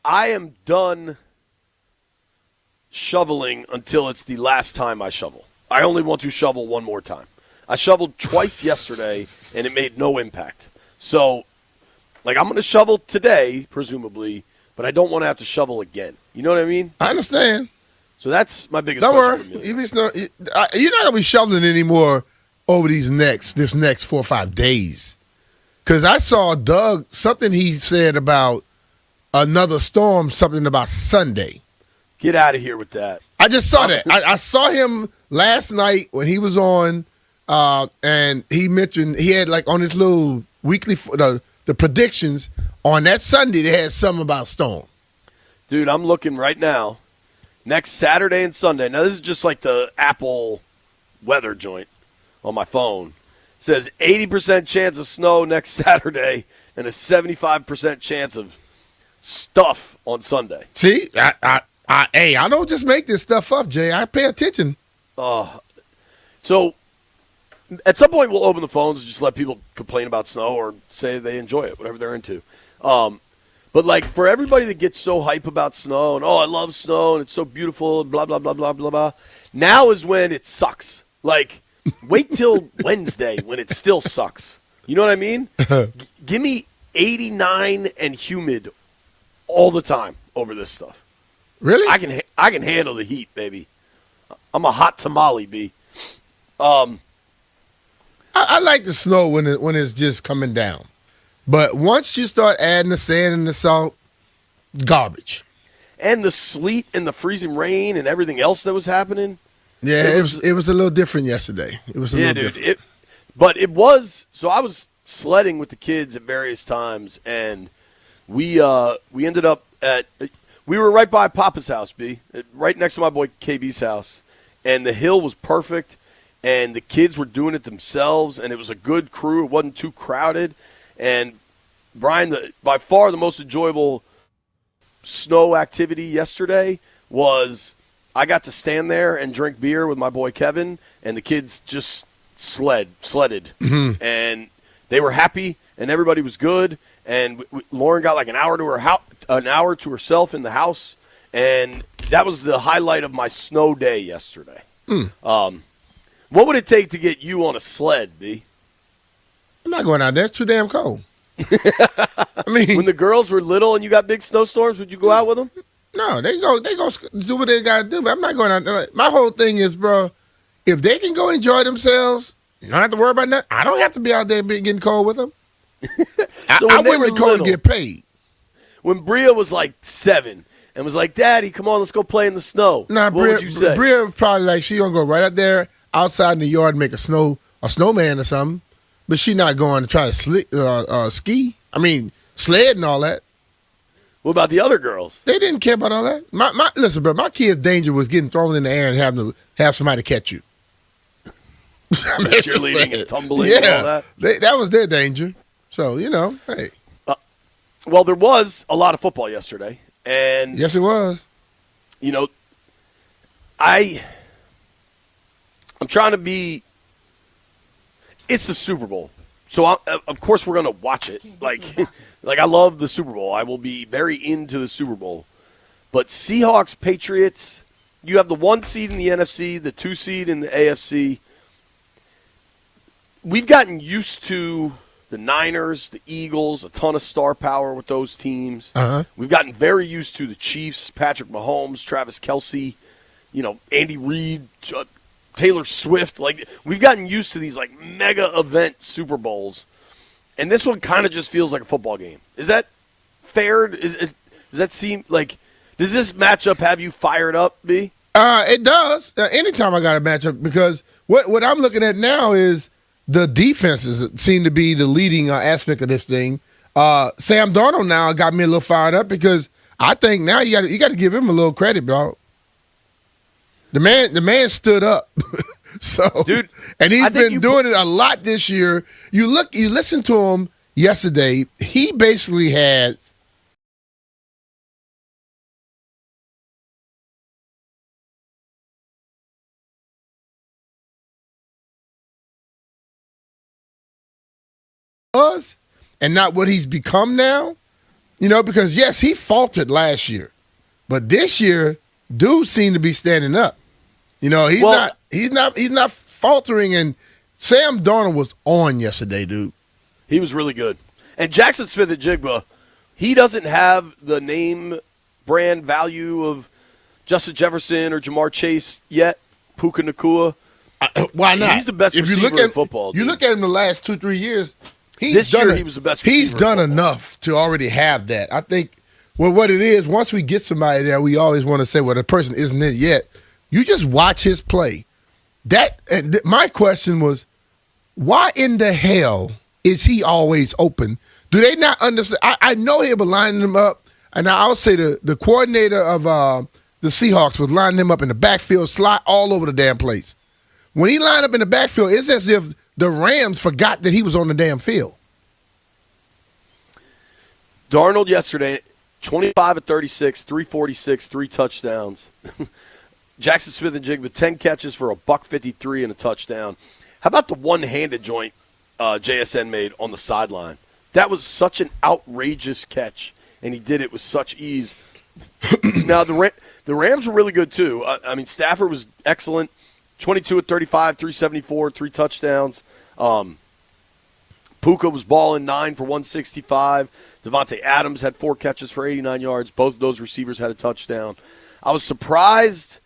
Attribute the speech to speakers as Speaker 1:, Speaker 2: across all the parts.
Speaker 1: I am done shoveling until it's the last time I shovel. I only want to shovel one more time. I shoveled twice yesterday, and it made no impact. So, I'm going to shovel today, presumably, but I don't want to have to shovel again. You know what I mean?
Speaker 2: I understand.
Speaker 1: So that's my biggest
Speaker 2: Don't
Speaker 1: question
Speaker 2: worry.
Speaker 1: for me.
Speaker 2: You're not going to be shoveling anymore over this next 4 or 5 days. Because I saw Doug, something he said about another storm, something about Sunday.
Speaker 1: Get out of here with that.
Speaker 2: I just saw that. I saw him last night when he was on, and he mentioned he had on his little weekly the predictions on that Sunday. They had something about storm.
Speaker 1: Dude, I'm looking right now. Next Saturday and Sunday. Now this is just like the Apple weather joint on my phone. It says 80% chance of snow next Saturday and a 75% chance of stuff on Sunday.
Speaker 2: See, I don't just make this stuff up, Jay. I pay attention.
Speaker 1: So at some point we'll open the phones and just let people complain about snow or say they enjoy it, whatever they're into. But for everybody that gets so hype about snow and, I love snow and it's so beautiful and blah, blah, blah, blah, blah, blah, now is when it sucks. Wait till Wednesday when it still sucks. You know what I mean? Give me 89 and humid all the time over this stuff.
Speaker 2: Really?
Speaker 1: I can handle the heat, baby. I'm a hot tamale, B.
Speaker 2: I like the snow when it's just coming down. But once you start adding the sand and the salt, garbage.
Speaker 1: And the sleet and the freezing rain and everything else that was happening.
Speaker 2: Yeah, it was a little different yesterday. It was a little different.
Speaker 1: But it was – so I was sledding with the kids at various times, and we ended up at – we were right by Papa's house, B, right next to my boy KB's house. And the hill was perfect, and the kids were doing it themselves, and it was a good crew. It wasn't too crowded. And, Brian, by far the most enjoyable snow activity yesterday was I got to stand there and drink beer with my boy Kevin, and the kids just sledded. Mm-hmm. And they were happy, and everybody was good. And Lauren got an hour to herself in the house, and that was the highlight of my snow day yesterday. What would it take to get you on a sled, B?
Speaker 2: I'm not going out there. It's too damn cold. I mean,
Speaker 1: when the girls were little and you got big snowstorms, would you go out with them?
Speaker 2: No, they go do what they got to do. But I'm not going out there. My whole thing is, bro, if they can go enjoy themselves, you don't have to worry about nothing. I don't have to be out there getting cold with them.
Speaker 1: So
Speaker 2: I wouldn't be cold to get paid.
Speaker 1: When Bria was 7 and was like, Daddy, come on, let's go play in the snow.
Speaker 2: Nah,
Speaker 1: what would you say?
Speaker 2: Bria probably she gonna go right out there outside in the yard and make a snowman or something. But she not going to try to ski. I mean, sled and all that.
Speaker 1: What about the other girls?
Speaker 2: They didn't care about all that. Listen, bro, my kid's danger was getting thrown in the air and having to have somebody catch you.
Speaker 1: Cheerleading and tumbling and all that.
Speaker 2: That was their danger. So, hey.
Speaker 1: Well, there was a lot of football yesterday. And
Speaker 2: yes, it was.
Speaker 1: I'm trying to be – it's the Super Bowl. So, of course, we're going to watch it. I love the Super Bowl. I will be very into the Super Bowl. But Seahawks, Patriots, you have the 1 seed in the NFC, the 2 seed in the AFC. We've gotten used to the Niners, the Eagles, a ton of star power with those teams.
Speaker 2: Uh-huh.
Speaker 1: We've gotten very used to the Chiefs, Patrick Mahomes, Travis Kelce, Andy Reid, Taylor Swift. We've gotten used to these mega event Super Bowls, and this one kind of just feels like a football game. Is that fair? Does that seem does this matchup have you fired up, B?
Speaker 2: It does. Anytime I got a matchup, because what I'm looking at now is the defenses seem to be the leading aspect of this thing. Sam Darnold now got me a little fired up because I think now you got to give him a little credit, bro. The man stood up. So,
Speaker 1: dude,
Speaker 2: and he's been doing it a lot this year. You listen to him yesterday. He basically had and not what he's become now. because yes, he faltered last year, but this year, dude seemed to be standing up. He's not faltering. And Sam Darnold was on yesterday, dude.
Speaker 1: He was really good. And Jackson Smith-Njigba, he doesn't have the name brand value of Justin Jefferson or Jamar Chase yet. Puka Nacua.
Speaker 2: Why not?
Speaker 1: He's the best receiver in football.
Speaker 2: You look at him the last 2-3 years.
Speaker 1: He was the best receiver.
Speaker 2: He's done enough to already have that. I think what it is, once we get somebody there, we always want to say, well, the person isn't it yet. You just watch his play. My question was, why in the hell is he always open? Do they not understand? I know he was lining them up, and I'll say the coordinator of the Seahawks was lining him up in the backfield, slot all over the damn place. When he lined up in the backfield, it's as if the Rams forgot that he was on the damn field.
Speaker 1: Darnold yesterday, 25 of 36, 346, 3 touchdowns. Jackson Smith-Njigba, 10 catches for $153 and a touchdown. How about the one-handed joint JSN made on the sideline? That was such an outrageous catch, and he did it with such ease. Now, the Rams were really good, too. Stafford was excellent. 22 of 35, 374, 3 touchdowns. Puka was balling 9 for 165. Devontae Adams had 4 catches for 89 yards. Both of those receivers had a touchdown. I was surprised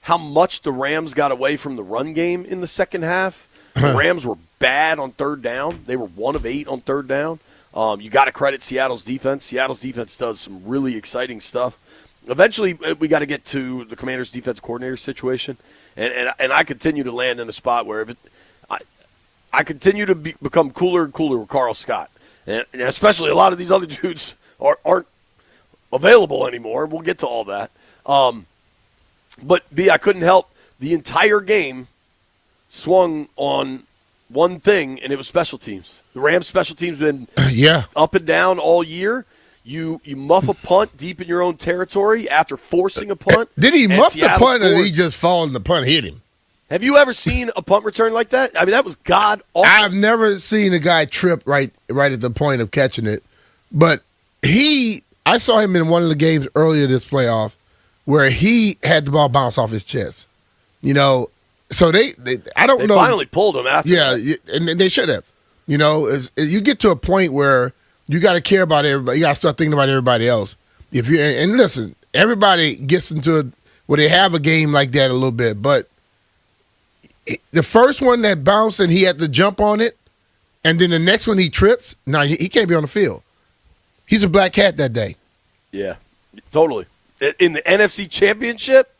Speaker 1: how much the Rams got away from the run game in the second half. The Rams were bad on third down. They were 1 of 8 on third down. You got to credit Seattle's defense. Seattle's defense does some really exciting stuff. Eventually, we got to get to the Commanders' defense coordinator situation, and I continue to land in a spot where I continue to become cooler and cooler with Carl Scott, and especially a lot of these other dudes aren't available anymore. We'll get to all that. But, I couldn't help. The entire game swung on one thing, and it was special teams. The Rams' special teams have been up and down all year. You muff a punt deep in your own territory after forcing a punt.
Speaker 2: Did he muff the punt or did he just fall and the punt hit him?
Speaker 1: Have you ever seen a punt return like that? That was god-awful.
Speaker 2: I've never seen a guy trip right at the point of catching it. But I saw him in one of the games earlier this playoff where he had the ball bounce off his chest. So they
Speaker 1: finally pulled him after that.
Speaker 2: Yeah, and they should have. You get to a point where you got to care about everybody. You got to start thinking about everybody else. And listen, everybody gets into where they have a game like that a little bit. But the first one that bounced and he had to jump on it, and then the next one he trips, he can't be on the field. He's a black cat that day.
Speaker 1: Yeah, totally. In the NFC Championship,